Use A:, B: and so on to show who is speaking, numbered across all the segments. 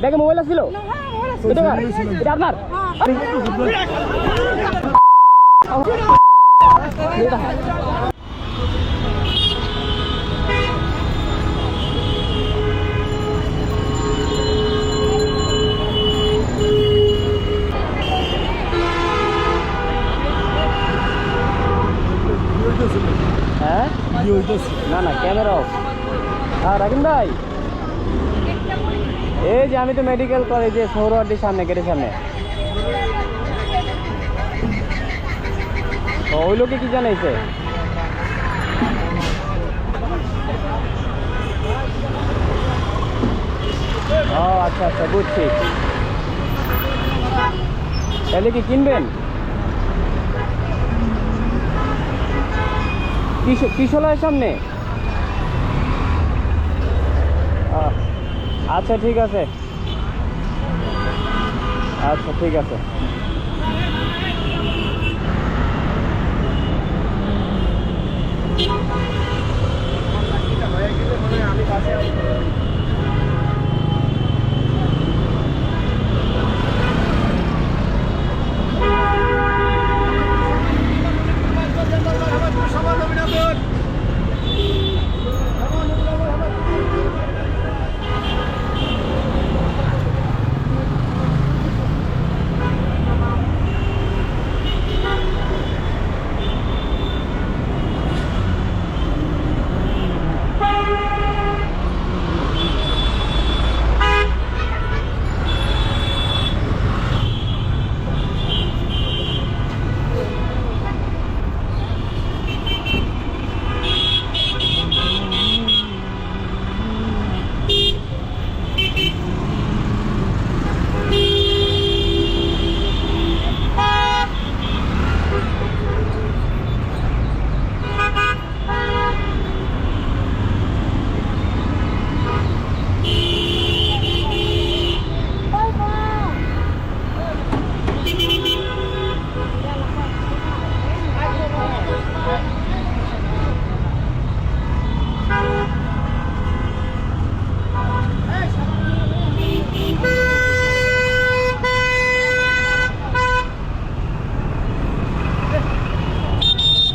A: ব্যাগে মোবাইল ছিল এটা আপনার হ্যাঁ না না ক্যামেরা অফ। হ্যাঁ রাকিন ভাই, এই যে আমি তো মেডিকেল কলেজে সৌরহাটির সামনে, গেটের সামনে। ওই লোকে কি জানাইছে? ও আচ্ছা আচ্ছা, বুঝছি। তাহলে কি কিনবেন? কিশোরের সামনে? আচ্ছা ঠিক আছে, আচ্ছা ঠিক আছে।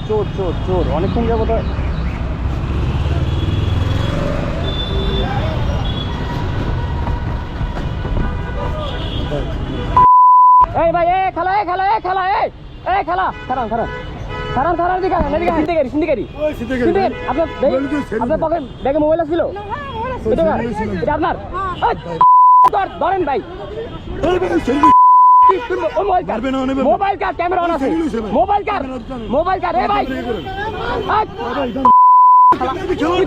A: চোর চোর চোর, অনেকক্ষণ যাবো তো। এই ভাই, এ খেলা, এ খেলা, এ খেলা, এ খেলা, খারান খারান খারান খারান দিকে সিন্ডিকেরি সিন্ডিকেরি সিন্ডিকেরি। আপনার পকেট ব্যাগে মোবাইল ছিল এটা আপনার? ধরেন ভাই, মোবাইল কার, ক্যামেরা অন আছে, মোবাইল কার, মোবাইল কার। এ ভাই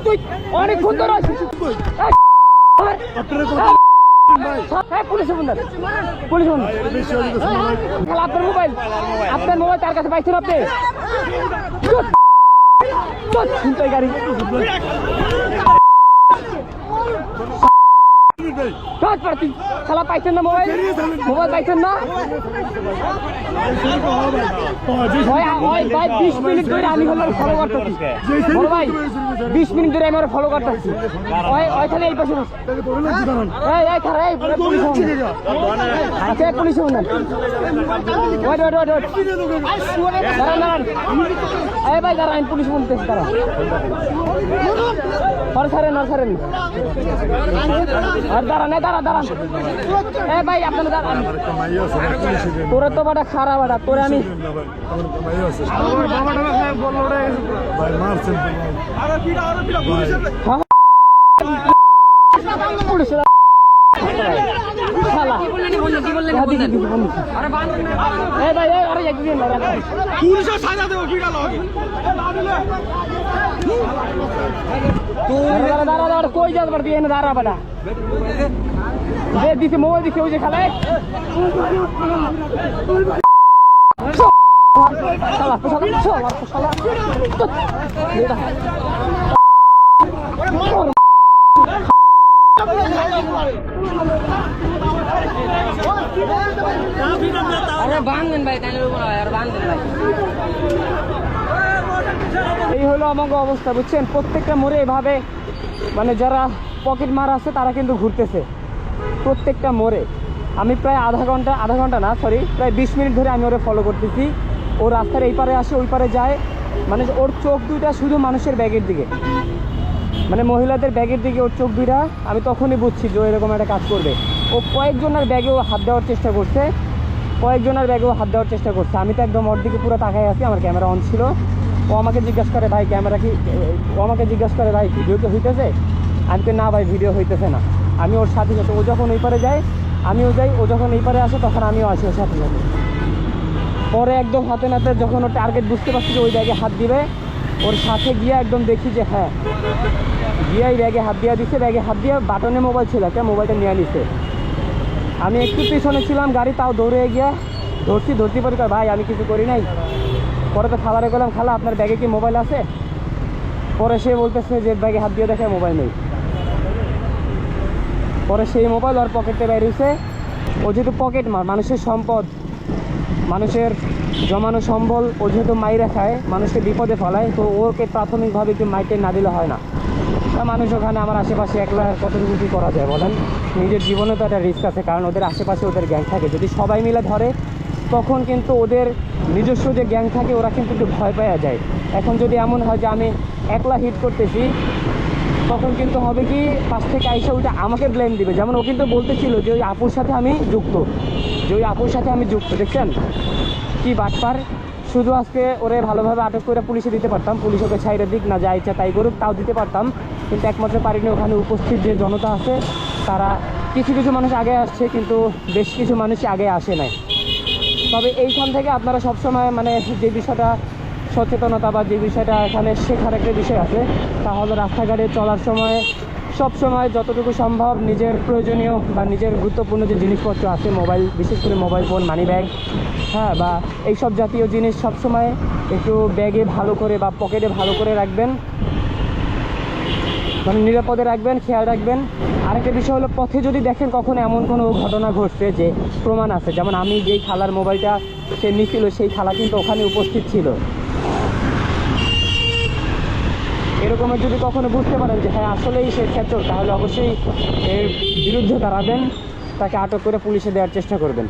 A: তুই অনেকক্ষণ ধরে পুলিশ পুলিশ আপনার মোবাইল, আপনার মোবাইল তার কাছে পাইছেন আপনি? চিন্তাই গাড়ি খেলা পাইছেন না? মোবাইল মোবাইল পাইছেন না? ভাই 20 মিনিট ধরে আমি ফলো করতেছি ভাই, 20 মিনিট ধরে আমি ফলো করতেছি। ওইখানে এই পাশে পুলিশ দাঁড়ান দাঁড়ান, এই ভাই দাঁড়ান, পুলিশ বলতেছে তারা। ছাড়েন আর ছাড়েন আর দাঁড়ান, দাঁড়ান দাঁড়ান। এ ভাই আপনারা দাঁড়ান, তোরা তো বাটা খারাপ বাটা, তোরে আমি কই যাতে পারবি এনে দাঁড়া বেটা দিছে, মোবাইল দিছে ওই যে খেলায়। এই হলো আমাকে অবস্থা, বুঝছেন? প্রত্যেকটা মোড়ে এভাবে মানে যারা পকেট মার আছে তারা কিন্তু ঘুরতেছে। প্রত্যেকটা মোড়ে আমি প্রায় আধা ঘন্টা না সরি প্রায় 20 মিনিট ধরে আমি ওরে ফলো করতেছি। ও রাস্তার এই পারে আসে ওই পারে যায়, মানে ওর চোখ দুইটা শুধু মানুষের ব্যাগের দিকে, মানে মহিলাদের ব্যাগের দিকে ওর চোখ দুইটা। আমি তখনই বুঝছি যে ও এরকম একটা কাজ করবে। ও কয়েকজনের ব্যাগেও হাত দেওয়ার চেষ্টা করছে, আমি তো একদম ওর দিকে পুরো তাকাই আছি, আমার ক্যামেরা অন ছিল। ও আমাকে জিজ্ঞাসা করে ভাই ক্যামেরা কি, ভাই ভিডিও কি হইতেছে? আমি তো না ভাই ভিডিও হইতেছে না। আমি ওর সাথে সাথে, ও যখন ওই পারে যায় আমিও যাই, ও যখন এই পারে আসে তখন আমিও আসি ওর সাথে সাথে। পরে একদম হাতে নাতে যখন ওর টার্গেট বুঝতে পারছি যে ওই ব্যাগে হাত দিবে, ওর সাথে গিয়ে একদম দেখি যে হ্যাঁ গিয়ে এই ব্যাগে হাত দিয়ে দিচ্ছে। ব্যাগে হাত দিয়ে বাটনে মোবাইল ছিল একটা, মোবাইলটা নিয়ে নিছে। আমি একটু পিছনে ছিলাম গাড়ি, তাও দৌড়ে গিয়ে ধরতে পারি ভাই আমি কিছু করি নাই। পরে তো খালারে গেলাম, খালা আপনার ব্যাগে কি মোবাইল আছে? পরে সে বলতেছে যে ব্যাগে হাত দিয়ে দেখে মোবাইল নেই। পরে সেই মোবাইল ওর পকেটে বের হয়েছে। ও যেহেতু পকেট মার, মানুষের সম্পদ, মানুষের জমানো সম্বল ও যেহেতু মাইরা খায়, মানুষকে বিপদে ফেলায়, তো ওকে প্রাথমিকভাবে একটু মাইটে না দিলে হয় না। তা মানুষ ওখানে আমার আশেপাশে একলা কতটুকু কী করা যায় বলেন? নিজের জীবনে তো একটা রিস্ক আছে, কারণ ওদের আশেপাশে ওদের গ্যাং থাকে। যদি সবাই মিলে ধরে তখন কিন্তু ওদের নিজস্ব যে গ্যাং থাকে ওরা কিন্তু একটু ভয় পাওয়া যায়। এখন যদি এমন হয় যে আমি একলা হিট করতেছি, তখন কিন্তু হবে কি পাশ থেকে আইসা ওইটা আমাকে ব্লেম দিবে। যেমন ও কিন্তু বলতেছিল যে ওই আপুর সাথে আমি যুক্ত, দেখছেন কি বাটপার। শুধু আজকে ওরে ভালোভাবে আটক করে পুলিশে দিতে পারতাম, পুলিশ ওকে ছাইরে দিক না, যা ইচ্ছা তাই করুক, তাও দিতে পারতাম। কিন্তু একমাত্র পারিনি। ওখানে উপস্থিত যে জনতা আছে তারা কিছু মানুষ আগে আসছে, কিন্তু বেশ কিছু মানুষই আগে আসে নাই। তবে এইখান থেকে আপনারা সবসময় মানে যে বিষয়টা সচেতনতা বা যে বিষয়টা এখানে শেখার একটা বিষয় আছে, তা হলো রাস্তাঘাটে চলার সময় সবসময় যতটুকু সম্ভব নিজের প্রয়োজনীয় বা নিজের গুরুত্বপূর্ণ যে জিনিসপত্র আছে, মোবাইল, বিশেষ করে মোবাইল ফোন, মানি ব্যাগ, হ্যাঁ, বা এইসব জাতীয় জিনিস সবসময় একটু ব্যাগে ভালো করে বা পকেটে ভালো করে রাখবেন, মানে নিরাপদে রাখবেন, খেয়াল রাখবেন। আরেকটা বিষয় হলো, পথে যদি দেখেন কখনো এমন কোনো ঘটনা ঘটছে যে প্রমাণ আছে, যেমন আমি যেই খালার মোবাইলটা সে নিছিল সেই খালা কিন্তু ওখানে উপস্থিত ছিল, এরকমের যদি কখনো বুঝতে পারেন যে হ্যাঁ আসলেই সে খেচর, তাহলে অবশ্যই এর বিরুদ্ধে দাঁড়াবেন, তাকে আটক করে পুলিশে দেওয়ার চেষ্টা করবেন।